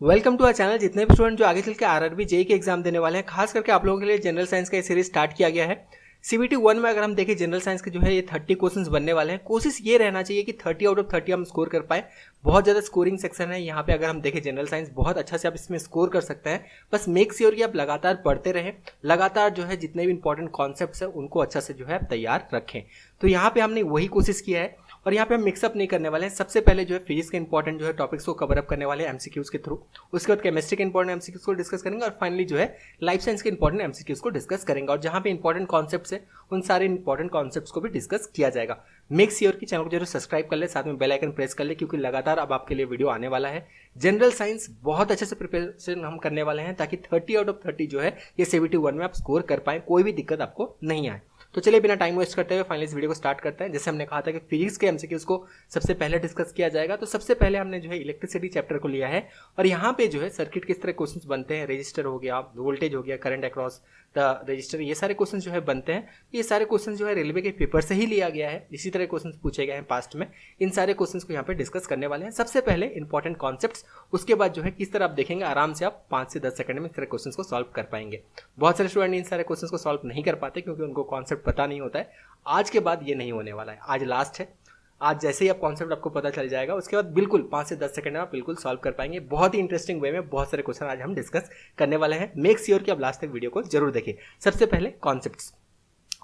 Welcome to our channel. जितने भी student जो आगे चल के आरआरबी जेई के एग्जाम देने वाले हैं, खास करके आप लोगों के लिए जनरल साइंस का ये सीरीज स्टार्ट किया गया है। सीबीटी 1 में अगर हम देखें जनरल साइंस के जो है ये 30 क्वेश्चंस बनने वाले हैं। कोशिश ये रहना चाहिए कि 30 आउट ऑफ 30 हम स्कोर कर पाए। बहुत ज़्यादा स्कोरिंग सेक्शन है यहाँ पे। अगर हम देखें जनरल साइंस बहुत अच्छा से आप इसमें स्कोर कर सकते हैं। बस मेक श्योर कि आप लगातार पढ़ते रहें, लगातार जो है जितने भी इंपॉर्टेंट कॉन्सेप्ट्स हैं उनको अच्छा से जो है आप तैयार रखें। तो यहाँ पे हमने वही कोशिश किया है और यहाँ पे हम मिक्सअप नहीं करने वाले हैं। सबसे पहले जो है फिजिक्स के इंपॉर्टेंट जो है टॉपिक्स को कवर अप करने वाले हैं एमसीक्यूज के थ्रू। उसके बाद केमिस्ट्री के इंपॉर्टेंट एमसीक्यूज को डिस्कस करेंगे और फाइनली जो है लाइफ साइंस के इंपॉर्टेंट एमसीक्यूज को डिस्कस करेंगे। और जहाँ पे इंपॉर्टेंट कॉन्सेप्ट्स है उन सारे इंपॉर्टेंट कॉन्सेप्ट्स को भी डिस्कस किया जाएगा। मेक श्योर कि चैनल को जरूर सब्सक्राइब कर ले, साथ में बेल आइकन प्रेस कर ले, क्योंकि लगातार अब आपके लिए वीडियो आने वाला है। जनरल साइंस बहुत अच्छे से प्रिपरेशन हम करने वाले हैं ताकि 30 आउट ऑफ 30 जो है ये सीबीटी 1 में आप स्कोर कर पाए, कोई भी दिक्कत आपको नहीं आए। तो चलिए बिना टाइम वेस्ट करते हुए फाइनली इस वीडियो को स्टार्ट करते हैं। जैसे हमने कहा था कि फिजिक्स के एमसीक्यूज को सबसे पहले डिस्कस किया जाएगा, तो सबसे पहले हमने जो है इलेक्ट्रिसिटी चैप्टर को लिया है और यहाँ पे जो है सर्किट किस तरह क्वेश्चंस बनते हैं, रजिस्टर हो गया, वोल्टेज हो गया, करंट अक्रॉस द रजिस्टर, ये सारे क्वेश्चन जो है बनते हैं। ये सारे क्वेश्चन जो है रेलवे के पेपर से ही लिया गया है। इसी तरह क्वेश्चन पूछे गए हैं पास्ट में। इन सारे क्वेश्चन को यहाँ पे डिस्कस करने वाले हैं। सबसे पहले इंपॉर्टेंट कॉन्सेप्ट्स, उसके बाद जो है किस तरह आप देखेंगे आराम से आप 5 से 10 सेकंड में इस तरह क्वेश्चन को सॉल्व कर पाएंगे। बहुत सारे स्टूडेंट इन सारे क्वेश्चन को सॉल्व नहीं कर पाते क्योंकि उनको कॉन्सेप्ट पता नहीं होता है। आज के बाद ये नहीं होने वाला है, आज लास्ट है। आज जैसे ही आप कॉन्सेप्ट आपको पता चल जाएगा उसके बाद बिल्कुल 5 से 10 सेकंड में आप बिल्कुल सॉल्व कर पाएंगे। बहुत ही इंटरेस्टिंग वे में बहुत सारे क्वेश्चन आज हम डिस्कस करने वाले हैं। मेक श्योर कि आप लास्ट तक वीडियो को जरूर देखिए। सबसे पहले कॉन्सेप्ट्स।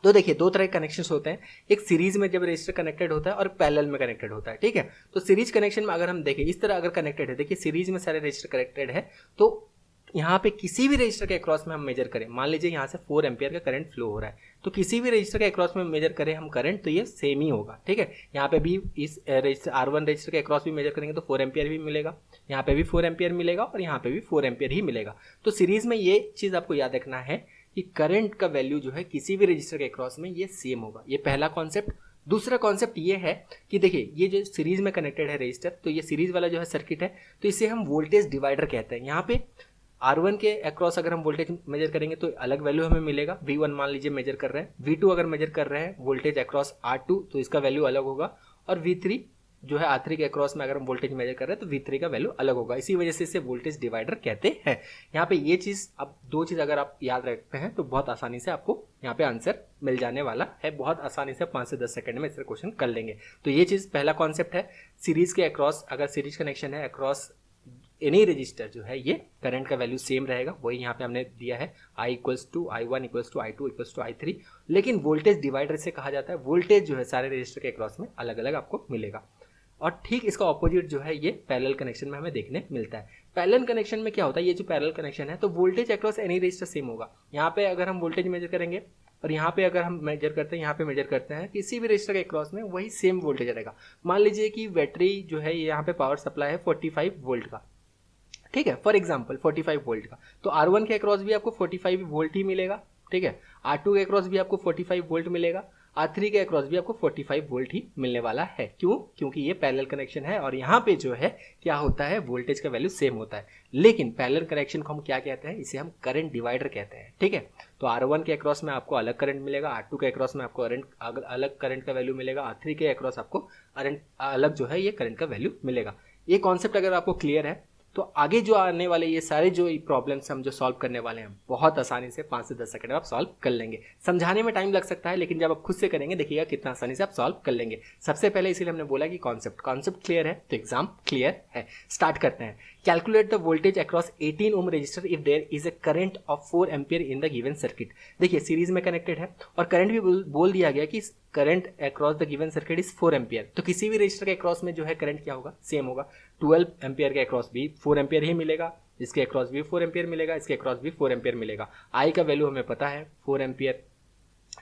तो देखिए दो तरह के कनेक्शंस होते हैं, एक सीरीज में जब रजिस्टर कनेक्टेड होता है और पैरेलल में कनेक्टेड होता है। ठीक है, तो सीरीज कनेक्शन में अगर हम देखें इस तरह अगर कनेक्टेड है, देखिए सीरीज में सारे रजिस्टर कनेक्टेड है, तो यहाँ पे किसी भी रजिस्टर के अक्रॉस में हम मेजर करें, मान लीजिए यहाँ से 4 एम्पियर का करंट फ्लो हो रहा है, तो किसी भी रजिस्टर के अक्रॉस में मेजर करें हम करंट तो ये सेम ही होगा। ठीक है, यहाँ पे भी इस रजिस्टर R1 रजिस्टर के अक्रॉस भी मेजर करेंगे तो 4 एम्पियर भी मिलेगा, यहाँ पे भी 4 एम्पियर मिलेगा और यहाँ पे भी 4 एम्पियर ही मिलेगा। तो सीरीज में ये चीज आपको याद रखना है कि करंट का वैल्यू जो है किसी भी रजिस्टर के अक्रॉस में ये सेम होगा। ये पहला कॉन्सेप्ट। दूसरा कॉन्सेप्ट ये है कि देखिए ये जो सीरीज में कनेक्टेड है रजिस्टर, तो ये सीरीज वाला जो है सर्किट है, तो इसे हम वोल्टेज डिवाइडर कहते हैं। यहाँ पे R1 के अक्रॉस अगर हम वोल्टेज मेजर करेंगे तो अलग वैल्यू हमें मिलेगा। V1 मान लीजिए मेजर कर रहे हैं, V2 अगर मेजर कर रहे हैं वोल्टेज अक्रॉस R2 तो इसका वैल्यू अलग होगा, और V3 जो है R3 के अक्रॉस में अगर हम वोल्टेज मेजर कर रहे हैं तो V3 का वैल्यू अलग होगा। इसी वजह से इसे वोल्टेज डिवाइडर कहते हैं। यहाँ पे ये चीज, अब दो चीज अगर आप याद रखते हैं तो बहुत आसानी से आपको यहाँ पे आंसर मिल जाने वाला है। बहुत आसानी से 5 से 10 सेकंड में इसका क्वेश्चन कर लेंगे। तो ये चीज पहला कॉन्सेप्ट है। सीरीज के अक्रॉस अगर सीरीज कनेक्शन है अक्रॉस एनी रजिस्टर जो है ये करंट का वैल्यू सेम रहेगा, वही यहाँ पे हमने दिया है I equals to I1 equals to I2 equals to I3। लेकिन वोल्टेज डिवाइडर से कहा जाता है वोल्टेज जो है सारे रजिस्टर के अक्रॉस में अलग अलग आपको मिलेगा। और ठीक इसका ऑपोजिट जो है ये पैरेलल कनेक्शन में हमें देखने मिलता है। पैरेलल कनेक्शन में क्या होता है, ये जो पैरेलल कनेक्शन है तो voltage across any register same होगा। यहाँ पे अगर हम वोल्टेज मेजर करेंगे और यहाँ पे अगर हम मेजर करते हैं, यहाँ पे मेजर करते हैं, किसी भी रजिस्टर के अक्रॉस में वही सेम वोल्टेज रहेगा। मान लीजिए कि बैटरी जो है यहाँ पे पावर सप्लाई है 45 वोल्ट का, ठीक है, फॉर एग्जांपल 45 वोल्ट का, तो R1 के अक्रॉस भी आपको 45 वोल्ट ही मिलेगा। ठीक है, R2 के अक्रॉस भी आपको 45 वोल्ट मिलेगा, R3 के अक्रॉस भी आपको 45 वोल्ट ही मिलने वाला है। क्यों? क्योंकि ये पैरेलल कनेक्शन है और यहाँ पे जो है क्या होता है वोल्टेज का वैल्यू सेम होता है। लेकिन पैरेलल कनेक्शन को हम क्या कहते हैं, इसे हम करंट डिवाइडर कहते हैं। ठीक है, तो R1 के अक्रॉस में आपको अलग करंट मिलेगा, R2 के अक्रॉस में आपको अलग करंट का वैल्यू मिलेगा, R3 के अक्रॉस आपको अलग जो है ये करंट का वैल्यू मिलेगा। ये कॉन्सेप्ट अगर आपको क्लियर है तो आगे जो आने वाले ये सारे जो प्रॉब्लम्स हम जो सॉल्व करने वाले हैं बहुत आसानी से 5 से 10 सेकंड में आप सॉल्व कर लेंगे। समझाने में टाइम लग सकता है लेकिन जब आप खुद से करेंगे देखिएगा कितना आसानी से आप सॉल्व कर लेंगे। सबसे पहले इसीलिए हमने बोला कि कॉन्सेप्ट क्लियर है तो एग्जाम क्लियर है। स्टार्ट करते हैं। Calculate the voltage across 18 ohm resistor if there is a current of 4 ampere in the given circuit. देखिए सीरीज में कनेक्टेड है और करंट भी बोल दिया गया कि current across the given circuit is 4 ampere, तो किसी भी रजिस्टर के अक्रॉस में जो है करंट क्या होगा, सेम होगा। 12 एम्पियर के अक्रॉस भी 4 एम्पियर ही मिलेगा, इसके अक्रॉस भी 4 एम्पियर मिलेगा, इसके अक्रॉस भी 4 एम्पियर मिलेगा। आई का वैल्यू हमें पता है 4 एम्पियर।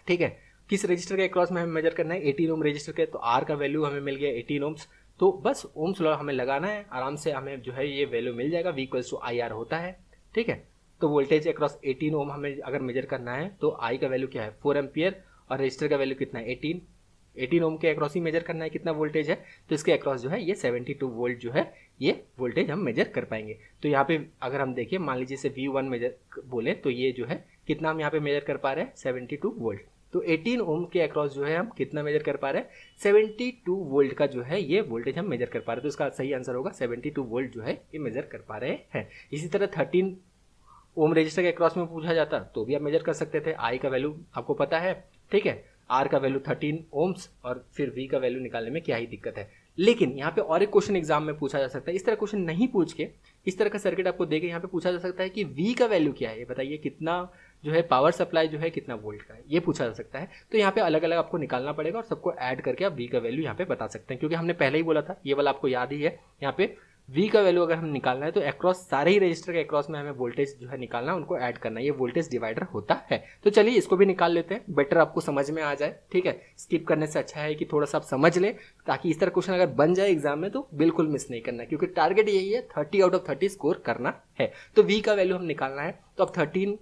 ठीक है, किस रजिस्टर के अक्रॉस में हमें मेजर करना है, 18 ओम रजिस्टर के, तो आर का वैल्यू हमें मिल गया 18 ओम्स। तो बस ओम्स लॉ हमें लगाना है, आराम से हमें जो है ये वैल्यू मिल जाएगा। V इक्वल्स टू IR होता है। ठीक है, तो वोल्टेज अक्रॉस 18 ओम हमें अगर मेजर करना है तो आई का वैल्यू क्या है 4 एम्पियर और रजिस्टर का वैल्यू कितना है 18 ओम के अक्रॉस ही मेजर करना है कितना वोल्टेज है, तो इसके अक्रॉस जो है ये 72 वोल्ट जो है ये वोल्टेज हम मेजर कर पाएंगे। तो यहाँ पे अगर हम देखिए मान लीजिए से V1 मेजर बोले तो ये जो है कितना हम यहाँ पे मेजर कर पा रहे हैं 72 वोल्ट। तो 18 ओम के अक्रॉस जो है हम कितना मेजर कर पा रहे हैं, 72 वोल्ट का जो है ये वोल्टेज हम मेजर कर पा रहे हैं। तो इसका सही आंसर होगा 72 वोल्ट जो है ये मेजर कर पा रहे हैं। इसी तरह 13 ओम रजिस्टर के अक्रॉस में पूछा जाता तो भी आप मेजर कर सकते थे। आई का वैल्यू आपको पता है, ठीक है, आर का वैल्यू 13 ओम्स और फिर वी का वैल्यू निकालने में क्या ही दिक्कत है। लेकिन यहाँ पे और एक क्वेश्चन एग्जाम में पूछा जा सकता है, इस तरह क्वेश्चन नहीं पूछ के इस तरह का सर्किट आपको देके यहाँ पे पूछा जा सकता है कि वी का वैल्यू क्या है, ये बताइए कितना जो है पावर सप्लाई जो है कितना वोल्ट का है, ये पूछा जा सकता है। तो यहाँ पे अलग अलग आपको निकालना पड़ेगा और सबको ऐड करके आप वी का वैल्यू यहाँ पे बता सकते हैं, क्योंकि हमने पहले ही बोला था, ये वाला आपको याद ही है। यहाँ पे वी का वैल्यू अगर हम निकालना है तो अक्रॉस सारे ही रजिस्टर के अक्रॉस में हमें वोल्टेज जो है निकालना है, उनको ऐड करना है, ये वोल्टेज डिवाइडर होता है। तो चलिए इसको भी निकाल लेते हैं, बेटर आपको समझ में आ जाए, ठीक है। स्किप करने से अच्छा है कि थोड़ा सा आप समझ लें, ताकि इस तरह क्वेश्चन अगर बन जाए एग्जाम में तो बिल्कुल मिस नहीं करना, क्योंकि टारगेट यही है 30 आउट ऑफ 30 स्कोर करना है। तो वी का वैल्यू हम निकालना है, तो अब 13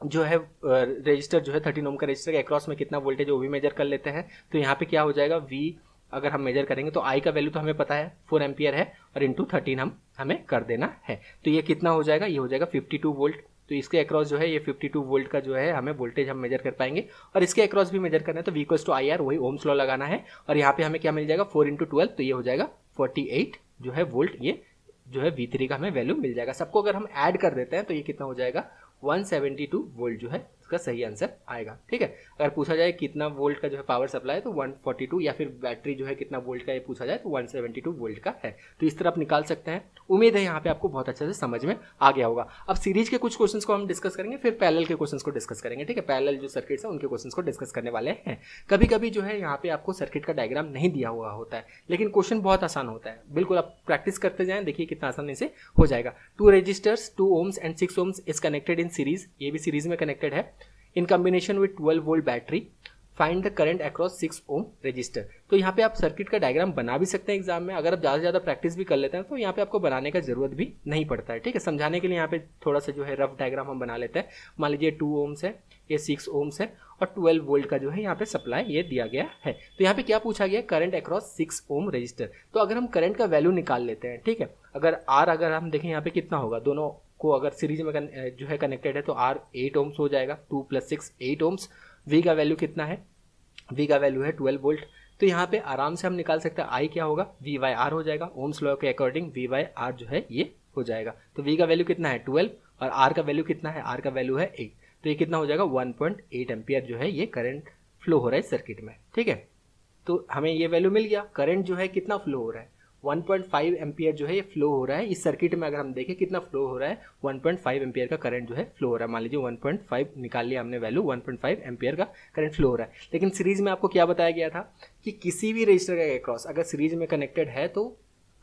जो है रजिस्टर जो है 13 ओम का रजिस्टर के अक्रॉस में कितना वोल्टेज है वो भी मेजर कर लेते हैं। तो यहाँ पे क्या हो जाएगा, वी अगर हम मेजर करेंगे तो आई का वैल्यू तो हमें पता है 4 एम्पियर है और इंटू 13 हमें कर देना है। तो ये कितना हो जाएगा, ये हो जाएगा 52 वोल्ट। तो इसके अक्रॉस जो है ये 52 वोल्ट का जो है हमें वोल्टेज हम मेजर कर पाएंगे, और इसके अक्रॉस भी मेजर करना है तो V equals to I R, वही ओम्स लॉ लगाना है। और यहाँ पे हमें क्या मिल जाएगा 4 इंटू 12, तो ये हो जाएगा 48 जो है वोल्ट, ये जो है V3 का हमें वैल्यू मिल जाएगा। सबको अगर हम ऐड कर देते हैं तो ये कितना हो जाएगा 172 वोल्ट जो है इसका सही आंसर आएगा, ठीक है। अगर पूछा जाए कितना वोल्ट का जो है पावर सप्लाई तो 142, या फिर बैटरी जो है कितना वोल्ट का ये पूछा जाए तो 172 वोल्ट का है। तो इस तरह आप निकाल सकते हैं। उम्मीद है यहाँ पे आपको बहुत अच्छे से समझ में आ गया होगा। अब सीरीज के कुछ क्वेश्चंस को हम डिस्कस करेंगे, फिर पैरेलल के क्वेश्चंस को डिस्कस करेंगे, ठीक है। पैरेलल जो सर्किट्स है उनके क्वेश्चंस को डिस्कस करने वाले हैं। कभी कभी जो है यहाँ पे आपको सर्किट का डायग्राम नहीं दिया हुआ होता है, लेकिन क्वेश्चन बहुत आसान होता है। बिल्कुल आप प्रैक्टिस करते जाएं, देखिए कितना आसानी से हो जाएगा। 2 resistors 2 ohms and 6 ohms is connected in series, ये भी सीरीज में कनेक्टेड है, in combination with 12 volt battery, find the current across 6 ohm resistor. तो यहाँ पे आप सर्किट का डायग्राम बना भी सकते हैं एग्जाम में, अगर आप ज़्यादा से ज़्यादा प्रैक्टिस भी कर लेते हैं तो यहाँ पे आपको बनाने का जरूरत भी नहीं पड़ता है, ठीक है। समझाने के लिए यहाँ पे थोड़ा सा जो है रफ डायग्राम हम बना लेते हैं। मान लीजिए 2 ओम्स है, ये 6 ओम्स है और 12 वोल्ट का जो है यहाँ पे सप्लाई ये दिया गया है। तो यहाँ पे क्या पूछा गया, करंट अक्रॉस 6 ओम रजिस्टर। तो अगर हम करंट का वैल्यू निकाल लेते हैं, ठीक है, अगर हम देखें यहाँ पे कितना होगा, दोनों को अगर सीरीज में जो है कनेक्टेड है तो आर 8 ओम्स हो जाएगा, 2 + 6 8 ओम्स। वी का वैल्यू कितना है, वी का वैल्यू है 12 वोल्ट। तो यहाँ पे आराम से हम निकाल सकते हैं आई क्या होगा, वी बाई आर हो जाएगा। ओम्स लॉ के अकॉर्डिंग वी बाई आर जो है ये हो जाएगा। तो वी का वैल्यू कितना है 12 और आर का वैल्यू कितना है, आर का वैल्यू है 8। तो ये कितना हो जाएगा 1.8 एम्पियर जो है ये करंट फ्लो हो रहा है सर्किट में, ठीक है। तो हमें ये वैल्यू मिल गया, करंट जो है कितना फ्लो हो रहा है 1.5 एम्पियर जो है ये फ्लो हो रहा है इस सर्किट में। अगर हम देखें कितना फ्लो हो रहा है 1.5 एम्पियर का करंट जो है फ्लो हो रहा है। मान लीजिए 1.5 निकाल लिया हमने वैल्यू, 1.5 एम्पियर का करंट फ्लो हो रहा है। लेकिन सीरीज में आपको क्या बताया गया था कि किसी भी रजिस्टर का अक्रॉस अगर सीरीज में कनेक्टेड है तो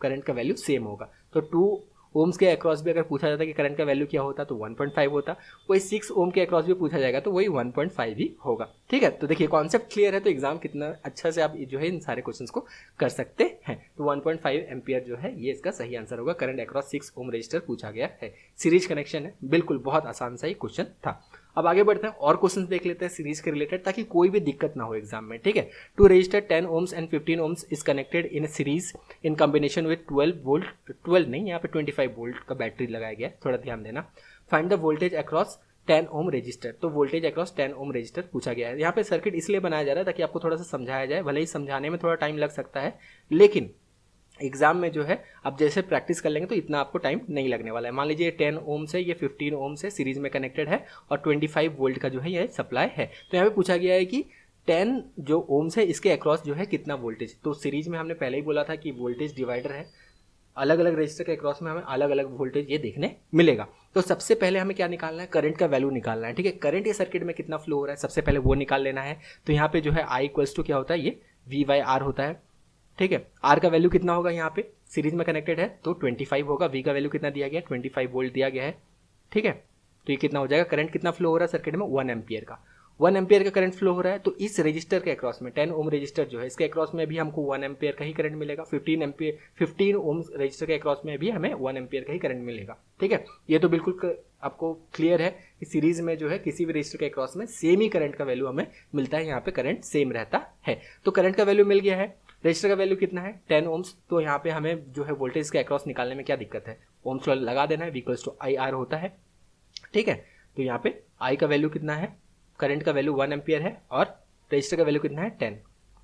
करंट का वैल्यू सेम होगा। तो 2 ओम्स के अक्रॉस भी अगर पूछा जाता कि करंट का वैल्यू क्या होता तो 1.5 होता, वही 6 ओम के अक्रॉस भी पूछा जाएगा तो वही 1.5 ही होगा, ठीक है। तो देखिए कॉन्सेप्ट क्लियर है तो एग्जाम कितना अच्छा से आप जो है इन सारे क्वेश्चंस को कर सकते हैं। तो 1.5 एम्पियर जो है ये इसका सही आंसर होगा। करंट अक्रॉस 6 ओम रजिस्टर पूछा गया है, सीरीज कनेक्शन है, बिल्कुल बहुत आसान सा ही क्वेश्चन था। अब आगे बढ़ते हैं और क्वेश्चंस देख लेते हैं सीरीज के रिलेटेड, ताकि कोई भी दिक्कत ना हो एग्जाम में, ठीक है। 2 resistor 10 ohms and 15 ohms is connected in series in combination with 12 volt, 12 नहीं यहाँ पे 25 वोल्ट का बैटरी लगाया गया है, थोड़ा ध्यान देना। Find the voltage across 10 ohm resistor. तो वोल्टेज अक्रॉस 10 ओम रजिस्टर पूछा गया है। यहाँ पे सर्किट इसलिए बनाया जा रहा है ताकि आपको थोड़ा सा समझाया जाए, भले ही समझाने में थोड़ा टाइम लग सकता है, लेकिन एग्जाम में जो है आप जैसे प्रैक्टिस कर लेंगे तो इतना आपको टाइम नहीं लगने वाला है। मान लीजिए 10 ओम से ये 15 ओम से सीरीज में कनेक्टेड है और 25 वोल्ट का जो है ये सप्लाई है। तो यहाँ पे पूछा गया है कि 10 जो ओम्स है इसके अक्रॉस जो है कितना वोल्टेज। तो सीरीज में हमने पहले ही बोला था कि वोल्टेज डिवाइडर है, अलग अलग रजिस्टर के अक्रॉस में हमें अलग अलग वोल्टेज ये देखने मिलेगा। तो सबसे पहले हमें क्या निकालना है, करंट का वैल्यू निकालना है, ठीक है। करंट ये सर्किट में कितना फ्लो हो रहा है सबसे पहले वो निकाल लेना है। तो यहाँ पे जो है आई इक्वल्स टू क्या होता है, ये वी बाई आर होता है, ठीक है। आर का वैल्यू कितना होगा, यहाँ पे सीरीज में कनेक्टेड है तो 25 होगा। वी का वैल्यू कितना दिया गया है 25 वोल्ट दिया गया है, ठीक है। तो ये कितना हो जाएगा, करंट कितना फ्लो हो रहा है सर्किट में 1 एम्पियर का, 1 एम्पियर का करंट फ्लो हो रहा है। तो इस रजिस्टर के अक्रॉस में 10 ओम रजिस्टर जो है इसके अक्रॉस में भी हमको 1 एम्पियर का ही करंट मिलेगा। 15 ओम रजिस्टर के अक्रॉस में भी हमें 1 एम्पियर का ही करंट मिलेगा, ठीक है। ये तो बिल्कुल आपको क्लियर है कि सीरीज में जो है किसी भी रजिस्टर के अक्रॉस में सेम ही करंट का वैल्यू हमें मिलता है, यहाँ पे करंट सेम रहता है। तो करंट का वैल्यू मिल गया है, रजिस्टर का वैल्यू कितना है 10 ओम्स। तो यहाँ पे हमें जो है वोल्टेज के अक्रॉस निकालने में क्या दिक्कत है, ओम्स लगा देना है, इक्वल्स टू आई आर होता है, ठीक है। तो यहाँ पे आई का वैल्यू कितना है करंट का वैल्यू 1 एम्पियर है और रजिस्टर का वैल्यू कितना है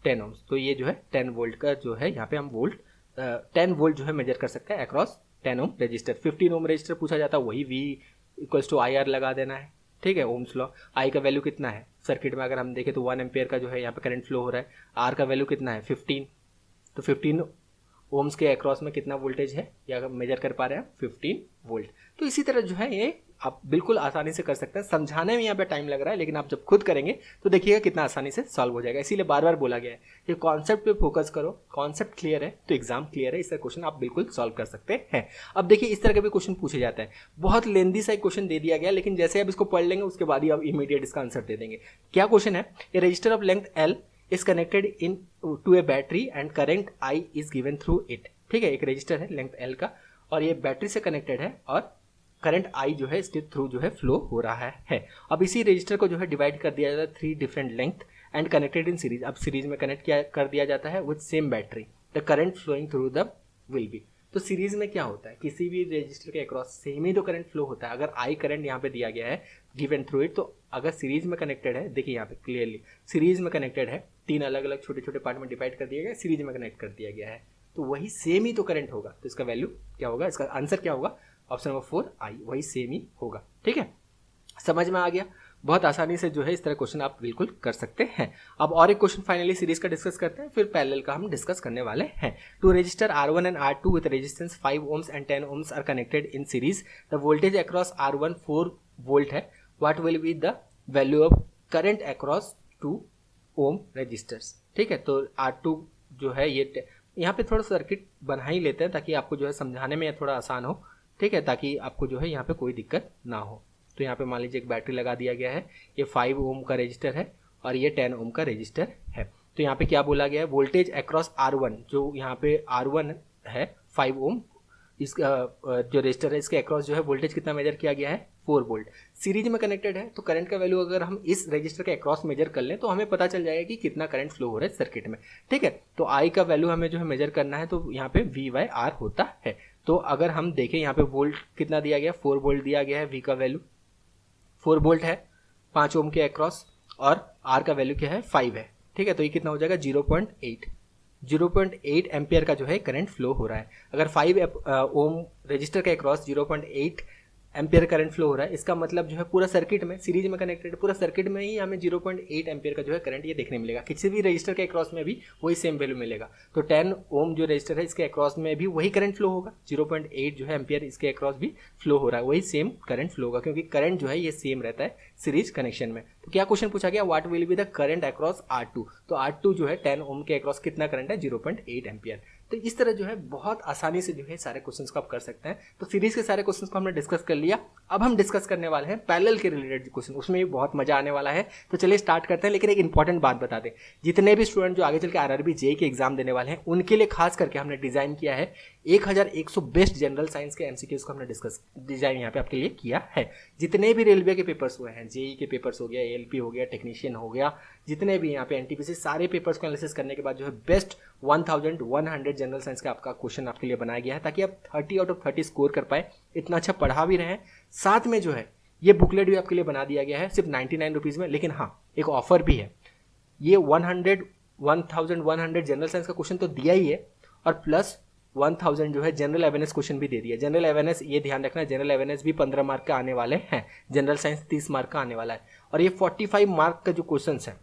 10 ओम्स। तो ये जो है 10 वोल्ट का जो है यहाँ पे हम 10 वोल्ट जो है मेजर कर सकते हैं across 10 ohm register. 15 ohm resistor पूछा जाता है, वही V इक्वल्स टू IR लगा देना है, ठीक है। ओम्स लॉ, I का वैल्यू कितना है सर्किट में अगर हम देखें तो 1 एम्पियर का जो है यहाँ पे करंट फ्लो हो रहा है। R का वैल्यू कितना है 15, तो 15 ओम्स के अक्रॉस में कितना वोल्टेज है या मेजर कर पा रहे हैं 15 वोल्ट। तो इसी तरह जो है ये आप बिल्कुल आसानी से कर सकते हैं। समझाने में यहाँ पे टाइम लग रहा है, लेकिन आप जब खुद करेंगे तो देखिएगा कितना आसानी से सॉल्व हो जाएगा। इसीलिए बार बार बोला गया है कि कॉन्सेप्ट पे फोकस करो, कॉन्सेप्ट क्लियर है तो एग्जाम क्लियर है। इस तरह क्वेश्चन आप बिल्कुल सॉल्व कर सकते हैं। अब देखिए इस तरह के भी क्वेश्चन पूछे जाते हैं। बहुत लेंदी सा क्वेश्चन दे दिया गया, लेकिन जैसे आप इसको पढ़ लेंगे उसके बाद ही आप इमीडिएट इसका आंसर दे देंगे। क्या क्वेश्चन है, a resistor of length L is connected in to a battery and current I is given through it। ठीक है, एक रजिस्टर है लेंथ L का और ये बैटरी से कनेक्टेड है और करंट I जो है इसके थ्रू जो है फ्लो हो रहा है। अब इसी रजिस्टर को जो है डिवाइड कर दिया जाता है 3 different length and connected in series. अब सीरीज में कनेक्ट कर दिया जाता है with same battery, the current flowing through the will be. तो सीरीज में क्या होता है, किसी भी रजिस्टर के अक्रॉस सेम ही तो करंट फ्लो होता है। अगर I करंट यहाँ पे दिया गया है गिवन थ्रू इट, तो अगर सीरीज में कनेक्टेड है, देखिए यहाँ पे क्लियरली सीरीज में कनेक्टेड है, 3 अलग अलग छोटे छोटे पार्ट में डिवाइड कर दिया गया, सीरीज में कनेक्ट कर दिया गया है, तो वही सेम ही तो करंट होगा। तो इसका वैल्यू क्या होगा, इसका आंसर क्या होगा, ऑप्शन नंबर 4 I, वही सेम ही होगा। ठीक है, समझ में आ गया। बहुत आसानी से जो है इस तरह क्वेश्चन आप बिल्कुल कर सकते हैं। अब और एक क्वेश्चन फाइनली सीरीज का डिस्कस करते हैं, फिर पैरेलल का हम डिस्कस करने वाले हैं। Two resistor R1 and R2 with resistance 5 ohms and 10 ohms are connected in series. The voltage across R1 4 volt है। What will be the value of current across 2 ohm resistors. ठीक है, तो R2 जो है ये यहाँ पे थोड़ा सर्किट बना ही लेते हैं ताकि आपको जो है समझाने में थोड़ा आसान हो। ठीक है, ताकि आपको जो है यहाँ पे कोई दिक्कत ना हो। तो यहाँ पे मान लीजिए एक बैटरी लगा दिया गया है, ये 5 ओम का रजिस्टर है और ये 10 ओम का रजिस्टर है। तो यहाँ पे क्या बोला गया है, वोल्टेज अक्रॉस R1, जो यहाँ पे R1 है 5 ओम, इसका जो रजिस्टर है इसके अक्रॉस जो है वोल्टेज कितना मेजर किया गया है 4 वोल्ट। सीरीज में कनेक्टेड है तो करंट का वैल्यू अगर हम इस रजिस्टर के अक्रॉस मेजर कर लें तो हमें पता चल जाएगा कि कितना करंट फ्लो हो रहा है सर्किट में। ठीक है, तो I का वैल्यू हमें जो है मेजर करना है, तो यहाँ पे V/R होता है। तो अगर हम देखें यहाँ पे वोल्ट कितना दिया गया, 4 वोल्ट दिया गया है, V का वैल्यू 4 वोल्ट है 5 ओम के अक्रॉस और R का वैल्यू क्या है 5 है। ठीक है, तो ये कितना हो जाएगा 0.8 एम्पियर का जो है करंट फ्लो हो रहा है। अगर 5 ओम रजिस्टर के अक्रॉस 0.8 एम्पियर करंट फ्लो हो रहा है, इसका मतलब जो है पूरा सर्किट में, सीरीज में कनेक्टेड पूरा सर्किट में ही हमें 0.8 एम्पियर का जो है करंट ये देखने मिलेगा। किसी भी रजिस्टर के अक्रॉस में भी वही सेम वैल्यू मिलेगा। तो 10 ओम जो रजिस्टर है इसके अक्रॉस में भी वही करंट फ्लो होगा, 0.8 जो है एम्पियर इसके अक्रॉस भी फ्लो हो रहा है, वही सेम करंट फ्लो होगा, क्योंकि करंट जो है ये सेम रहता है सीरीज कनेक्शन में। तो क्या क्वेश्चन पूछा गया, what will be the current across R2। तो R2 जो है 10 ओम के अक्रॉस कितना करंट है 0.8 एम्पियर। तो इस तरह जो है बहुत आसानी से जो है सारे क्वेश्चंस को आप कर सकते हैं। तो सीरीज के सारे क्वेश्चंस को हमने डिस्कस कर लिया। अब हम डिस्कस करने वाले हैं पैरेलल के रिलेटेड क्वेश्चन, उसमें भी बहुत मजा आने वाला है। तो चलिए स्टार्ट करते हैं। लेकिन एक इंपॉर्टेंट बात बता दें, जितने भी स्टूडेंट जो आगे चल के RRB JEE के एग्जाम देने वाले हैं उनके लिए खास करके हमने डिजाइन किया है 1100 बेस्ट जनरल साइंस के MCQs को हमने डिजाइन यहाँ पे आपके लिए किया है। जितने भी रेलवे के पेपर्स हुए हैं, JEE के पेपर्स हो गया, ALP हो गया, टेक्नीशियन हो गया, जितने भी यहाँ पे NTPC, सारे पेपर्स को एनालिसिस करने के बाद जो है बेस्ट 1100 जनरल साइंस का आपका क्वेश्चन आपके लिए बनाया गया है, ताकि आप 30 आउट ऑफ 30 स्कोर कर पाए। इतना अच्छा पढ़ा भी रहे हैं, साथ में जो है ये बुकलेट भी आपके लिए बना दिया गया है सिर्फ 99 रुपीज़ में। लेकिन हाँ, एक ऑफर भी है, ये 1100 जनरल साइंस का क्वेश्चन तो दिया ही है और प्लस 1000 जो है जनरल अवेयरनेस क्वेश्चन भी दे दिया। जनरल अवेयरनेस ये ध्यान रखना, जनरल अवेयरनेस भी 15 मार्क का आने वाले हैं, जनरल साइंस 30 मार्क का आने वाला है। और ये 45 मार्क का जो क्वेश्चन है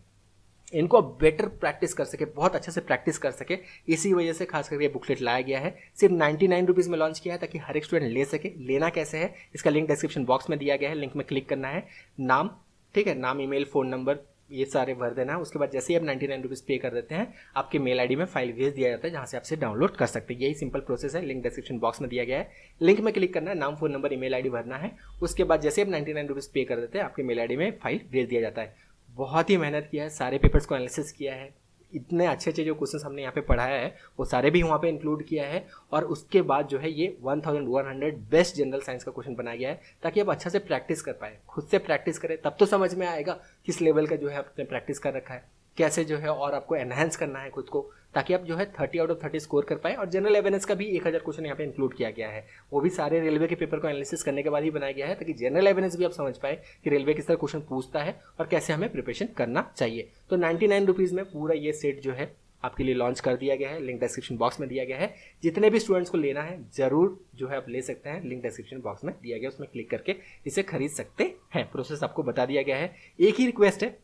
इनको बेटर प्रैक्टिस कर सके, बहुत अच्छे से प्रैक्टिस कर सके, इसी वजह से खास करके ये बुकलेट लाया गया है। सिर्फ 99 रुपीज़ में लॉन्च किया है ताकि हर एक स्टूडेंट ले सके। लेना कैसे है, इसका लिंक डिस्क्रिप्शन बॉक्स में दिया गया है, लिंक में क्लिक करना है, नाम, ठीक है, नाम, ईमेल, फ़ोन नंबर ये सारे भर देना है। उसके बाद जैसे ही आप 99 रुपीज़ पे कर देते हैं, आपके मेल ID में फाइल भेज दिया जाता है जहाँ से आपसे डाउनलोड कर सकते हैं। यही सिंपल प्रोसेस है, लिंक डिस्क्रिप्शन बॉक्स में दिया गया है, लिंक में क्लिक करना है, नाम, फ़ोन नंबर, ईमेल ID भरना है। उसके बाद जैसे आप 99 रुपीज़ पे कर देते हैं, आपके मेल ID में फाइल भेज दिया जाता है। बहुत ही मेहनत किया है, सारे पेपर्स को एनालिसिस किया है, इतने अच्छे अच्छे जो क्वेश्चंस हमने यहाँ पे पढ़ाया है वो सारे भी वहाँ पे इंक्लूड किया है। और उसके बाद जो है ये 1100 बेस्ट जनरल साइंस का क्वेश्चन बनाया गया है ताकि आप अच्छा से प्रैक्टिस कर पाए। खुद से प्रैक्टिस करें तब तो समझ में आएगा किस लेवल का जो है आपने प्रैक्टिस कर रखा है, कैसे जो है और आपको एनहांस करना है खुद को, ताकि आप जो है 30 आउट ऑफ 30 स्कोर कर पाए। और जनरल अवेयरनेस का भी 1000 क्वेश्चन यहाँ पे इंक्लूड किया गया है, वो भी सारे रेलवे के पेपर को एनालिसिस करने के बाद ही बनाया गया है, ताकि जनरल अवेयरनेस भी आप समझ पाए कि रेलवे किस तरह क्वेश्चन पूछता है और कैसे हमें प्रिपरेशन करना चाहिए। तो 99 रुपीज़ में पूरा ये सेट जो है आपके लिए लॉन्च कर दिया गया है, लिंक डिस्क्रिप्शन बॉक्स में दिया गया है। जितने भी स्टूडेंट्स को लेना है जरूर जो है आप ले सकते हैं, लिंक डिस्क्रिप्शन बॉक्स में दिया गया, उसमें क्लिक करके इसे खरीद सकते हैं। प्रोसेस आपको बता दिया गया है, एक ही रिक्वेस्ट है,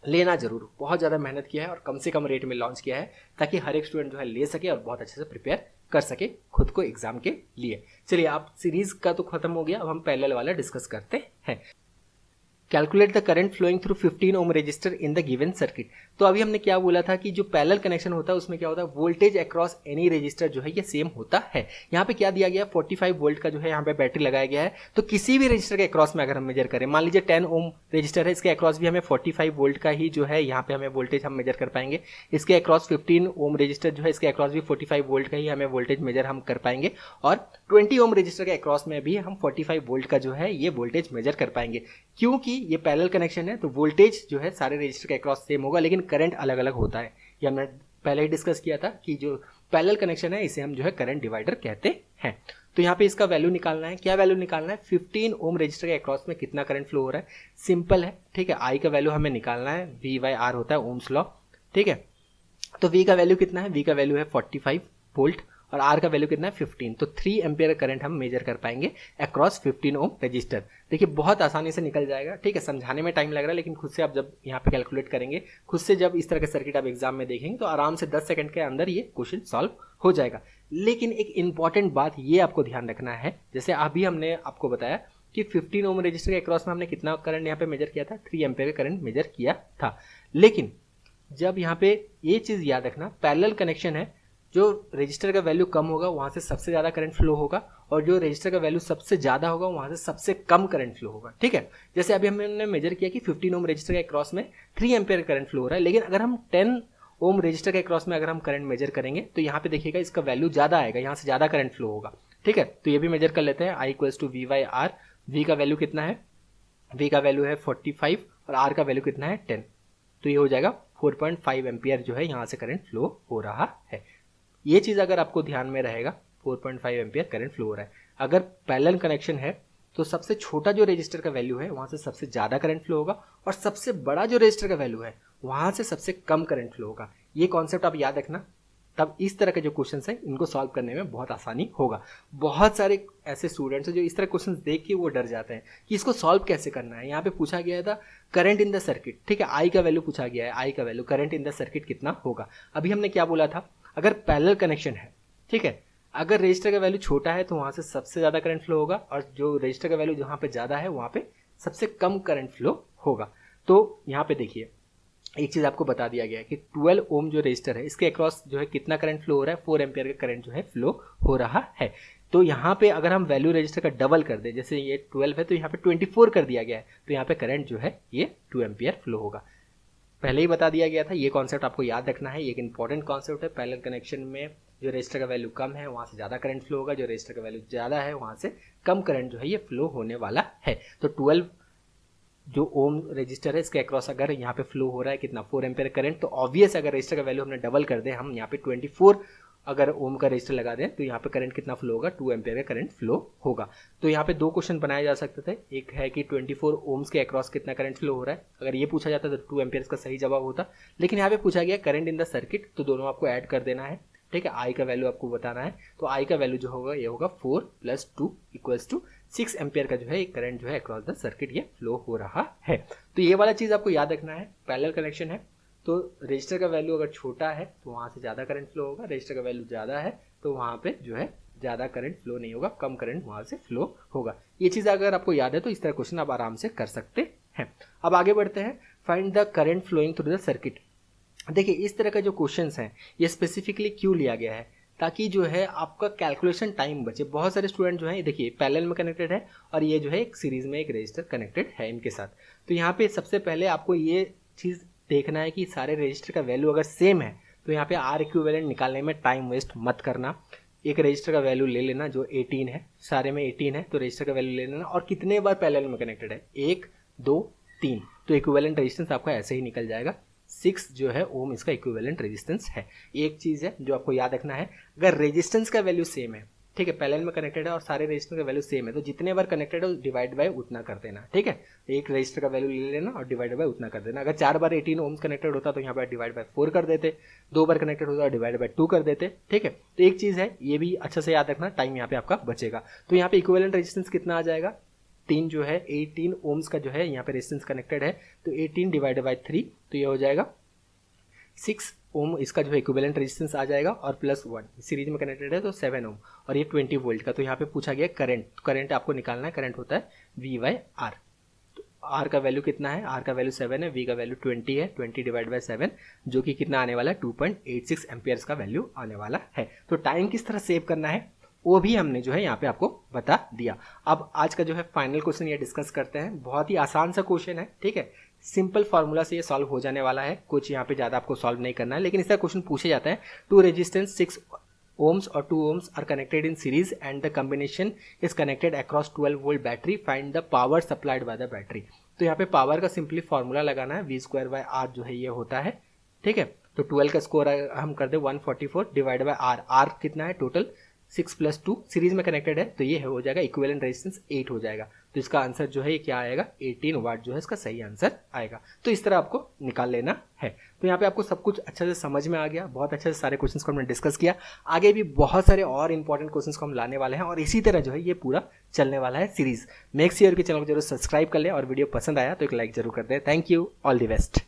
लेना जरूर। बहुत ज़्यादा मेहनत किया है और कम से कम रेट में लॉन्च किया है, ताकि हर एक स्टूडेंट जो है ले सके और बहुत अच्छे से प्रिपेयर कर सके खुद को एग्जाम के लिए। चलिए, आप सीरीज का तो खत्म हो गया, अब हम पैरेलल वाला डिस्कस करते हैं। Calculate the current flowing through 15 ohm resistor in the given circuit. तो अभी हमने क्या बोला था कि जो पैरेलल कनेक्शन होता है उसमें क्या होता है, वोल्टेज अक्रॉस एनी रजिस्टर जो है ये सेम होता है। यहाँ पे क्या दिया गया, 45 वोल्ट का जो है यहाँ पे बैटरी लगाया गया है। तो किसी भी रजिस्टर के अक्रॉस में अगर हम मेजर करें, मान लीजिए 10 ओम रजिस्टर है, इसके अक्रॉस भी हमें 45 वोल्ट का ही जो है यहाँ पे हमें वोल्टेज हम मेजर कर पाएंगे। इसके अक्रॉस 15 ओम रजिस्टर जो है, इसके अक्रॉस भी 45 वोल्ट का ही हमें वोल्टेज मेजर हम कर पाएंगे। और 20 ओम रजिस्टर के अक्रॉस में भी हम 45 वोल्ट का जो है ये वोल्टेज मेजर कर पाएंगे। क्योंकि ये पैरेलल कनेक्शन है तो वोल्टेज जो है सारे रजिस्टर के अक्रॉस सेम होगा, लेकिन करंट अलग अलग होता है। ये हमने पहले ही डिस्कस किया था कि जो पैरेलल कनेक्शन है इसे हम जो है करंट डिवाइडर कहते हैं। तो यहाँ पे इसका वैल्यू निकालना है। क्या वैल्यू निकालना है, 15 ओम रजिस्टर के अक्रॉस में कितना करंट फ्लो हो रहा है। सिंपल है, ठीक है। आई का वैल्यू हमें निकालना है, V/R होता है ओम्स लॉ, ठीक है। तो V का वैल्यू कितना है, V का वैल्यू है 45 वोल्ट और R का वैल्यू कितना है 15। तो 3 एम्पियर करंट हम मेजर कर पाएंगे अक्रॉस 15 ओम रजिस्टर। देखिए बहुत आसानी से निकल जाएगा, ठीक है। समझाने में टाइम लग रहा है, लेकिन खुद से आप जब यहाँ पे कैलकुलेट करेंगे, खुद से जब इस तरह के सर्किट आप एग्जाम में देखेंगे तो आराम से 10 सेकंड के अंदर ये क्वेश्चन सॉल्व हो जाएगा। लेकिन एक इंपॉर्टेंट बात ये आपको ध्यान रखना है, जैसे अभी हमने आपको बताया कि 15 ओम रजिस्टर के अक्रॉस में हमने कितना करंट यहाँ पे मेजर किया था, 3 एम्पियर का करंट मेजर किया था। लेकिन जब यहाँ पे ये चीज याद रखना, पैरेलल कनेक्शन है, जो रजिस्टर का वैल्यू कम होगा वहां से सबसे ज्यादा करंट फ्लो होगा, और जो रजिस्टर का वैल्यू सबसे ज्यादा होगा वहां से सबसे कम करंट फ्लो होगा, ठीक है। जैसे अभी हमने मेजर किया कि 15 ओम रजिस्टर के क्रॉस में 3 एम्पियर करंट फ्लो हो रहा है, लेकिन अगर हम 10 ओम रजिस्टर के क्रॉस में अगर हम करंट मेजर करेंगे तो यहाँ पे देखिएगा इसका वैल्यू ज्यादा आएगा, यहाँ से ज्यादा करंट फ्लो होगा, ठीक है। तो ये भी मेजर कर लेते हैं, I = V/R। V का वैल्यू कितना है, V का वैल्यू है 45 और R का वैल्यू कितना है 10। तो ये हो जाएगा 4.5 एम्पियर जो है यहाँ से करंट फ्लो हो रहा है। ये चीज अगर आपको ध्यान में रहेगा, 4.5 एम्पियर करंट फ्लो हो रहा है। अगर पैरेलल कनेक्शन है तो सबसे छोटा जो रजिस्टर का वैल्यू है वहां से सबसे ज्यादा करंट फ्लो होगा, और सबसे बड़ा जो रजिस्टर का वैल्यू है वहां से सबसे कम करंट फ्लो होगा। ये कॉन्सेप्ट आप याद रखना, तब इस तरह के जो क्वेश्चंस हैं इनको सॉल्व करने में बहुत आसानी होगा। बहुत सारे ऐसे स्टूडेंट्स हैं जो इस तरह क्वेश्चंस देख के वो डर जाते हैं कि इसको सॉल्व कैसे करना है। यहाँ पे पूछा गया था करंट इन द सर्किट, ठीक है। आई का वैल्यू पूछा गया है, आई का value current in the circuit कितना होगा। अभी हमने क्या बोला था, अगर पैरेलल कनेक्शन है, ठीक है, अगर रजिस्टर का वैल्यू छोटा है तो वहां से सबसे ज्यादा करंट फ्लो होगा, और जो रजिस्टर का वैल्यू जहां पे ज्यादा है वहां पे सबसे कम करंट फ्लो होगा। तो यहाँ पे देखिए एक चीज आपको बता दिया गया है कि 12 ओम जो रजिस्टर है इसके अक्रॉस जो है कितना करंट फ्लो हो रहा है, 4 एम्पियर का करंट जो है फ्लो हो रहा है। तो यहाँ पे अगर हम वैल्यू रजिस्टर का डबल कर दे, जैसे ये 12 है तो यहाँ पे 24 कर दिया गया है, तो यहाँ पे करंट जो है ये 2 एम्पियर फ्लो होगा। पहले ही बता दिया गया था, ये कॉन्सेप्ट आपको याद रखना है, एक इंपॉर्टेंट कॉन्सेप्ट है। पैरेलल कनेक्शन में जो रजिस्टर का वैल्यू कम है वहां से ज्यादा करंट फ्लो होगा, जो रजिस्टर का वैल्यू ज्यादा है वहां से कम करंट जो है ये फ्लो होने वाला है। तो 12 जो ओम रजिस्टर है इसके अक्रॉस अगर यहाँ पे फ्लो हो रहा है कितना, 4 एम्पियर करंट, तो ऑब्वियस अगर रजिस्टर का वैल्यू हमने डबल कर दे, हम यहाँ पे 24 अगर ओम का रजिस्टर लगा दें तो यहाँ पे करंट कितना फ्लो होगा, 2 एम्पियर का करंट फ्लो होगा। तो यहाँ पे 2 क्वेश्चन बनाए जा सकते थे, एक है कि 24 ओम्स के अक्रॉस कितना करंट फ्लो हो रहा है। अगर ये पूछा जाता तो 2 एम्पियर का सही जवाब होता, लेकिन यहाँ पे पूछा गया करंट इन द सर्किट, तो दोनों आपको ऐड कर देना है, ठीक है। आई का वैल्यू आपको बताना है, तो आई का वैल्यू जो होगा ये होगा 4 + 2 = 6 एम्पियर का जो है एक करंट जो है अक्रॉस द सर्किट ये फ्लो हो रहा है। तो ये वाला चीज आपको याद रखना है, पैरेलल कनेक्शन है तो रजिस्टर का वैल्यू अगर छोटा है तो वहां से ज्यादा करंट फ्लो होगा, रजिस्टर का वैल्यू ज्यादा है तो वहां पे जो है ज्यादा करंट फ्लो नहीं होगा, कम करंट वहां से फ्लो होगा। ये चीज अगर आपको याद है तो इस तरह क्वेश्चन आप आराम से कर सकते हैं। अब आगे बढ़ते हैं, find the current flowing through the circuit. देखिए इस तरह का जो क्वेश्चंस हैं ये स्पेसिफिकली क्यों लिया गया है, ताकि जो है आपका कैलकुलेशन टाइम बचे। बहुत सारे स्टूडेंट जो है देखिए पैरेलल में कनेक्टेड है और ये जो है एक सीरीज में एक रजिस्टर कनेक्टेड है इनके साथ। तो यहाँ पे सबसे पहले आपको ये चीज देखना है कि सारे रजिस्टर का वैल्यू अगर सेम है तो यहाँ पे R इक्विवेलेंट निकालने में टाइम वेस्ट मत करना। एक रजिस्टर का वैल्यू ले लेना जो 18 है, सारे में 18 है तो रजिस्टर का वैल्यू ले लेना, और कितने बार पैरेलल में कनेक्टेड है, 1 2 3, तो इक्विवेलेंट रेजिस्टेंस आपका ऐसे ही निकल जाएगा। 6 जो है ओम इसका इक्विवेलेंट रेजिस्टेंस है। एक चीज़ है जो आपको याद रखना है, अगर रेजिस्टेंस का वैल्यू सेम है, ठीक है, पैरेलल में कनेक्टेड है और सारे रजिस्टर का वैल्यू सेम है, तो जितने बार कनेक्टेड है डिवाइड बाय उतना कर देना, ठीक है। एक रजिस्टर का वैल्यू ले लेना और डिवाइड बाय उतना कर देना। अगर 4 बार 18 ओम्स कनेक्टेड होता तो यहाँ पर डिवाइड बाय 4 कर देते, 2 बार कनेक्टेड होता तो डिवाइड बाय 2 कर देते, ठीक है। तो एक चीज़ है, ये भी अच्छे से याद रखना, टाइम यहाँ पे आपका बचेगा। तो यहाँ पे इक्विवेलेंट रेजिस्टेंस कितना आ जाएगा, 3 जो है 18 ओम्स का जो है यहाँ पे रेजिस्टेंस कनेक्टेड है, तो 18 डिवाइड बाय 3, तो ये हो जाएगा 6 ओम इसका जो है इक्विवेलेंट रेजिस्टेंस आ जाएगा, और +1 सीरीज में कनेक्टेड है तो 7 ओम, और ये 20 वोल्ट का। तो यहाँ पे पूछा गया करंट, तो करंट आपको निकालना है, करंट होता है V/R। तो R का वैल्यू कितना है, R का वैल्यू 7 है, V का वैल्यू 20 है, 20 डिवाइड बाय 7 जो कि कितना आने वाला है, 2.86 एम्पियर्स का वैल्यू आने वाला है। तो टाइम किस तरह सेव करना है वो भी हमने जो है यहाँ पे आपको बता दिया। अब आज का जो है फाइनल क्वेश्चन ये डिस्कस करते हैं। बहुत ही आसान सा क्वेश्चन है, ठीक है, सिंपल फार्मूला से ये सॉल्व हो जाने वाला है, कुछ यहाँ पे ज़्यादा आपको सॉल्व नहीं करना है। लेकिन इसका क्वेश्चन पूछे जाता है, 2 रेजिस्टेंस 6 ohms और 2 ohms are connected in series and the combination is connected across 12 volt battery, find the power supplied by the battery। तो यहाँ पे पावर का सिंपली फार्मूला लगाना है, V²/R जो है ये होता है, ठीक है। तो 12 का स्कोर हम कर दे 144 डिवाइड बाय R, R कितना है टोटल 6 + 2 सीरीज में कनेक्टेड है, तो ये हो जाएगा इक्विवेलेंट रेजिस्टेंस 8 हो जाएगा। तो इसका आंसर जो है ये क्या आएगा, 18 वाट जो है इसका सही आंसर आएगा। तो इस तरह आपको निकाल लेना है। तो यहाँ पे आपको सब कुछ अच्छे से समझ में आ गया, बहुत अच्छे से सारे क्वेश्चंस को हमने डिस्कस किया। आगे भी बहुत सारे और इंपॉर्टेंट क्वेश्चंस को हम लाने वाले हैं, और इसी तरह जो है ये पूरा चलने वाला है सीरीज। मेक श्योर कि चैनल को जरूर सब्सक्राइब कर ले, और वीडियो पसंद आया तो एक लाइक जरूर कर दे। Thank you, all the best.